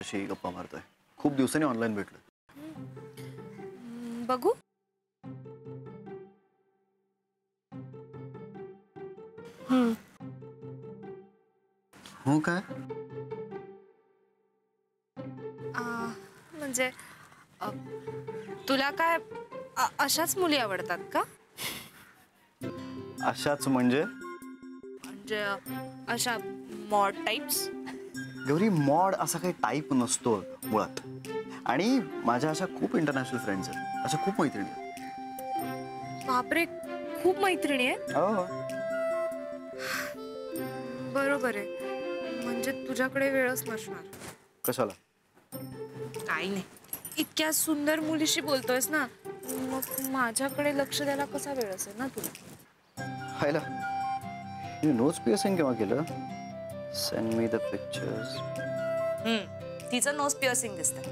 अशी गप्पा मारतोय. खूप दिवसांनी ऑनलाईन भेटलो. बघू. हो काय? म्हणजे तुला काय अशाच मुली आवडतात का? अशाच म्हणजे अशा मॉड टाइप्स? गौरी, मॉड असा काही टाईप नसतो मुळात. आणि माझ्या अशा खूप इंटरनॅशनल फ्रेंड्स आहेत, अशा खूप मैत्रिणी आहेत. बापरे, खूप मैत्रिणी आहेत? हो. बरोबर आहे. म्हणजे तुझ्याकडे वेळच नसणार. कशाला? काही नाही, इतक्या सुंदर मुलीशी बोलतोयस ना, मग माझ्याकडे लक्ष द्यायला कसा वेळ असेल ना तुला? हायला, नोज पिअर्सिंग केव्हा केलं? Send me the pictures. तिचं नोज पिअर्सिंग दिसतंय,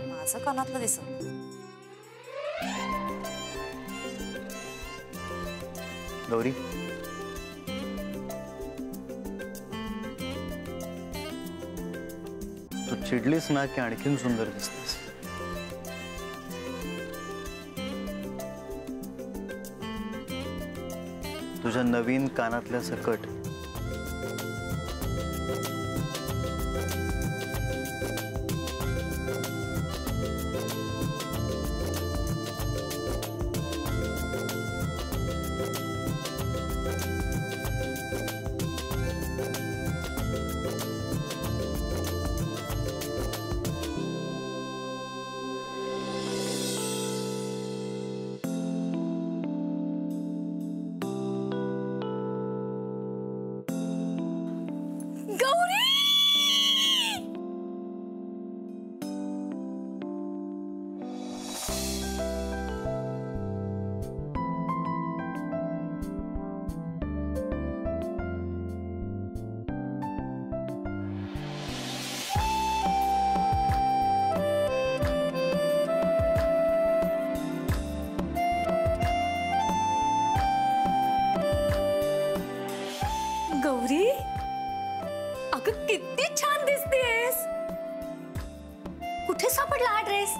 माझं कानातलं दिसत. गौरी, तू चिडलीस ना की आणखीन सुंदर दिसतेस. तुझ्या नवीन कानातल्या सकट गौरी, अगं किती छान दिसतेस. कुठे सापडला हा ड्रेस?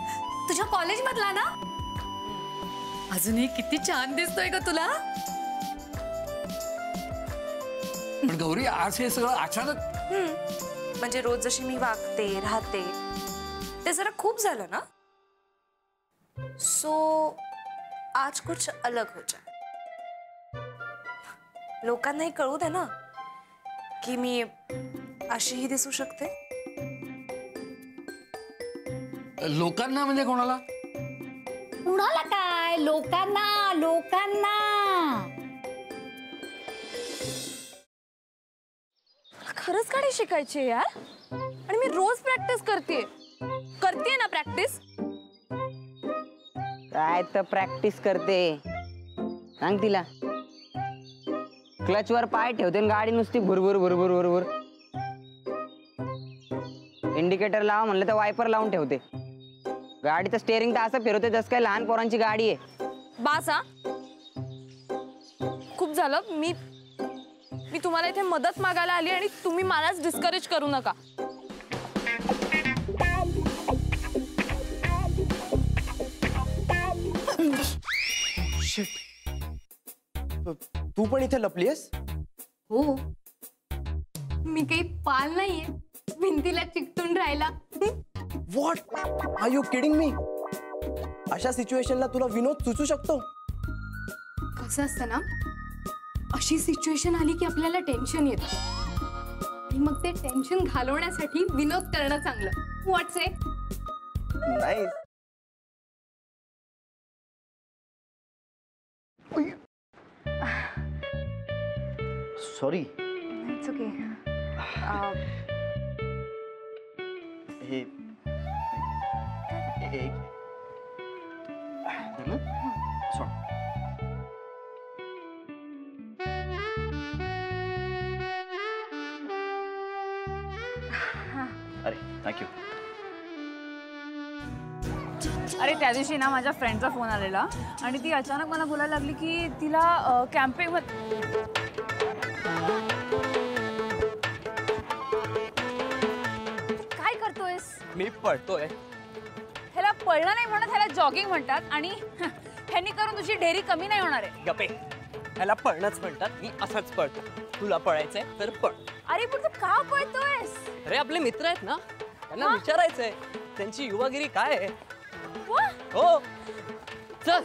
तुझ्या कॉलेज मधला ना? अजूनही किती छान दिसतोय ग तुला. पण गौरी, आज हे सगळं अचानक? म्हणजे रोज जशी मी वागते राहते ते जरा खूप झालं ना, सो आज कुछ अलग हो जाए. लोकांनाही कळू दे ना की मी अशीही दिसू शकते. लोकांना म्हणजे कोणाला? कुणाला काय? लोकांना, लोकांना. खरंच गाडी शिकायची यार, आणि मी रोज प्रॅक्टिस करते ना प्रॅक्टिस. काय तर प्रॅक्टिस करते, सांग तिला. क्लच वर पाय ठेवते आणि गाडी नुसती भुरभुर भुरभुर भुरभुर. इंडिकेटर लावा म्हणलं तर वायपर लावून ठेवते. गाडीचं स्टेअरिंग तर असं फिरवते जसं काय लहान पोरांची गाडी आहे. बास हा, खूप झालं. मी तुम्हाला इथे मदत मागायला आली आणि तुम्ही मलाच डिस्करेज करू नका. तू पण इथे लपलीस? हो, मी काही पाल नाहीये भिंतीला चिकटून राहिला. What are you kidding me? अशा सिच्युएशनला तुला विनोद सुचू शकतो? कसं असतं ना, अशी सिच्युएशन आली की आपल्याला टेन्शन येतं आणि मग ते टेन्शन घालवण्यासाठी विनोद करणं चांगलं. व्हॉट्स इट? नाही. सॉरी. It's okay. हे अरे थँक्यू. अरे त्या दिवशी ना माझ्या फ्रेंडचा फोन आलेला आणि ती अचानक मला बोलायला लागली की तिला कॅम्पिंग काय करतोय? पळतोयस? मी पळतोय. ह्याला पळणं नाही म्हणत, ह्याला जॉगिंग म्हणतात. आणि ह्यांनी करून तुझी ढेरी कमी नाही होणार आहे. गपे, ह्याला पळणंच म्हणतात. मी असंच पळतो. तुला पळायचंय तर पळ. अरे पण तू का पळतोयस? अरे आपले मित्र आहेत ना, त्यांना विचारायचंय त्यांची युवागिरी काय आहे. वा, हो चल.